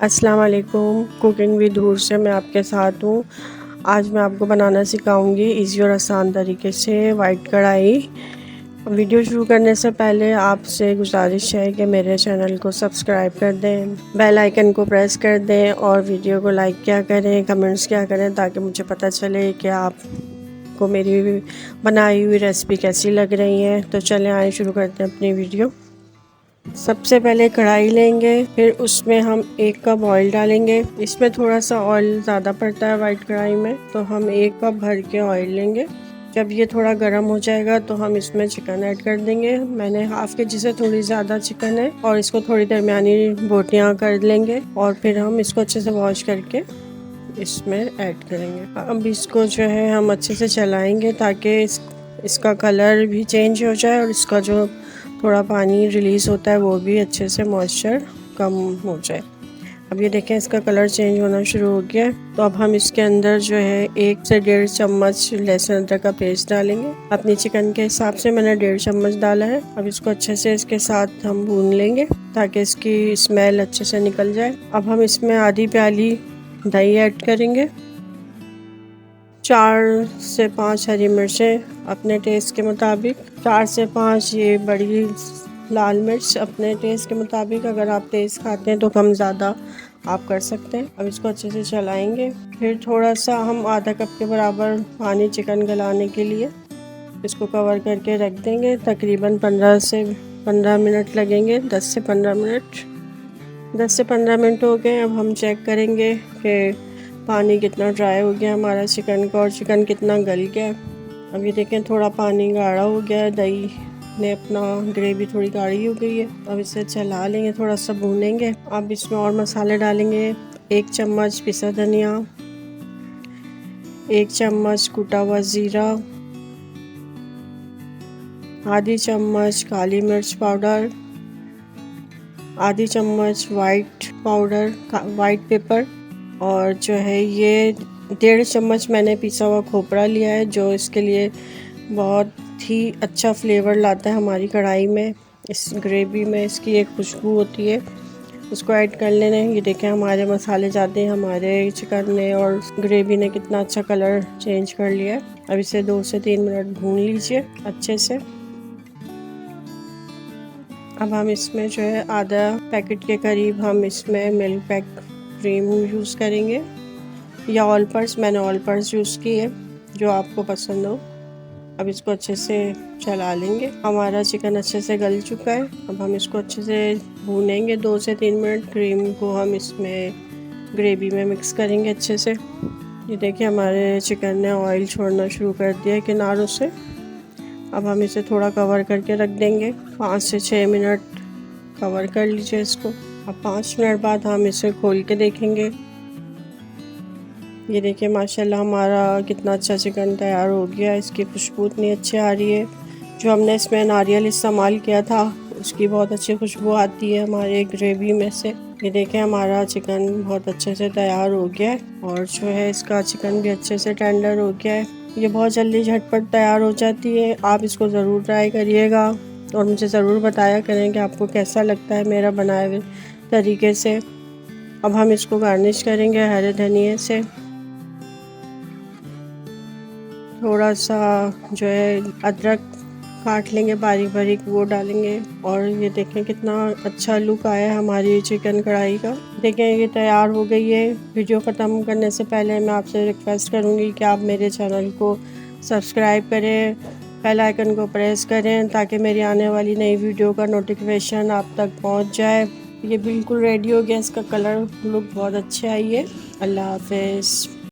अस्सलाम वालेकुम। Cooking with हूर से मैं आपके साथ हूँ। आज मैं आपको बनाना सिखाऊंगी इजी और आसान तरीके से वाइट कढ़ाई। वीडियो शुरू करने से पहले आपसे गुजारिश है कि मेरे चैनल को सब्सक्राइब कर दें, बेल आइकन को प्रेस कर दें और वीडियो को लाइक क्या करें, कमेंट्स क्या करें, ताकि मुझे पता चले कि आपको मेरी बनाई हुई रेसिपी कैसी लग रही है। तो चलें आए शुरू करते हैं अपनी वीडियो। सबसे पहले कढ़ाई लेंगे, फिर उसमें हम 1 कप ऑयल डालेंगे। इसमें थोड़ा सा ऑयल ज़्यादा पड़ता है वाइट कढ़ाई में, तो हम 1 कप भर के ऑयल लेंगे। जब ये थोड़ा गर्म हो जाएगा तो हम इसमें चिकन ऐड कर देंगे। मैंने हाफ के जी से थोड़ी ज़्यादा चिकन है और इसको थोड़ी दरमियानी बोटियाँ कर लेंगे और फिर हम इसको अच्छे से वॉश करके इसमें ऐड करेंगे। अब इसको जो है हम अच्छे से चलाएँगे ताकि इसका कलर भी चेंज हो जाए और इसका जो थोड़ा पानी रिलीज़ होता है वो भी अच्छे से मॉइस्चर कम हो जाए। अब ये देखें इसका कलर चेंज होना शुरू हो गया है। तो अब हम इसके अंदर जो है 1 से 1.5 चम्मच लहसुन अदरक का पेस्ट डालेंगे। अपनी चिकन के हिसाब से मैंने 1.5 चम्मच डाला है। अब इसको अच्छे से इसके साथ हम भून लेंगे ताकि इसकी स्मेल अच्छे से निकल जाए। अब हम इसमें आधी प्याली दही ऐड करेंगे। 4 से 5 हरी मिर्चें अपने टेस्ट के मुताबिक, 4 से 5 ये बड़ी लाल मिर्च अपने टेस्ट के मुताबिक। अगर आप तेज़ खाते हैं तो कम ज़्यादा आप कर सकते हैं। अब इसको अच्छे से चलाएंगे। फिर थोड़ा सा हम आधा कप के बराबर पानी चिकन गलाने के लिए इसको कवर करके रख देंगे। तकरीबन 15 से 15 मिनट लगेंगे। 10 से 15 मिनट 10 से 15 मिनट हो गए। अब हम चेक करेंगे कि पानी कितना ड्राई हो गया हमारा चिकन का और चिकन कितना गल गया। अब ये देखें थोड़ा पानी गाढ़ा हो गया है, दही ने अपना ग्रेवी थोड़ी गाढ़ी हो गई है। अब इसे चला लेंगे, थोड़ा सा भूनेंगे। अब इसमें और मसाले डालेंगे। 1 चम्मच पिसा धनिया, 1 चम्मच कुटा हुआ ज़ीरा, आधी चम्मच काली मिर्च पाउडर, आधी चम्मच वाइट पेपर और जो है ये 1.5 चम्मच मैंने पिसा हुआ खोपरा लिया है, जो इसके लिए बहुत ही अच्छा फ्लेवर लाता है हमारी कढ़ाई में। इस ग्रेवी में इसकी एक खुशबू होती है, उसको ऐड कर लेना है। ये देखें हमारे मसाले जाते हैं, हमारे चिकन ने और ग्रेवी ने कितना अच्छा कलर चेंज कर लिया है। अब इसे 2 से 3 मिनट भून लीजिए अच्छे से। अब हम इसमें जो है आधा पैकेट के करीब हम इसमें मिल्क पैक क्रीम यूज़ करेंगे या ऑल पर्स। मैंने ऑल पर्स यूज़ की है, जो आपको पसंद हो। अब इसको अच्छे से चला लेंगे। हमारा चिकन अच्छे से गल चुका है। अब हम इसको अच्छे से भूनेंगे 2 से 3 मिनट। क्रीम को हम इसमें ग्रेवी में मिक्स करेंगे अच्छे से। ये देखिए हमारे चिकन ने ऑयल छोड़ना शुरू कर दिया है किनारों से। अब हम इसे थोड़ा कवर करके रख देंगे। 5 से 6 मिनट कवर कर लीजिए इसको। अब 5 मिनट बाद हम इसे खोल के देखेंगे। ये देखिए माशाल्लाह हमारा कितना अच्छा चिकन तैयार हो गया। इसकी खुशबू इतनी अच्छी आ रही है। जो हमने इसमें नारियल इस्तेमाल किया था उसकी बहुत अच्छी खुशबू आती है हमारे ग्रेवी में से। ये देखें हमारा चिकन बहुत अच्छे से तैयार हो गया है और जो है इसका चिकन भी अच्छे से टेंडर हो गया है। ये बहुत जल्दी झटपट तैयार हो जाती है। आप इसको ज़रूर ट्राई करिएगा और मुझे ज़रूर बताया करें कि आपको कैसा लगता है मेरा बनाए हुए तरीके से। अब हम इसको गार्निश करेंगे हरे धनिए से। थोड़ा सा जो है अदरक काट लेंगे बारीक बारीक, वो डालेंगे। और ये देखें कितना अच्छा लुक आया है हमारी चिकन कढ़ाई का। देखें ये तैयार हो गई है। वीडियो ख़त्म करने से पहले मैं आपसे रिक्वेस्ट करूँगी कि आप मेरे चैनल को सब्सक्राइब करें, बेल आइकन को प्रेस करें ताकि मेरी आने वाली नई वीडियो का नोटिफिकेशन आप तक पहुँच जाए। ये बिल्कुल रेडी हो गया। इसका कलर लुक बहुत अच्छी आई है। अल्लाह हाफ़िज़।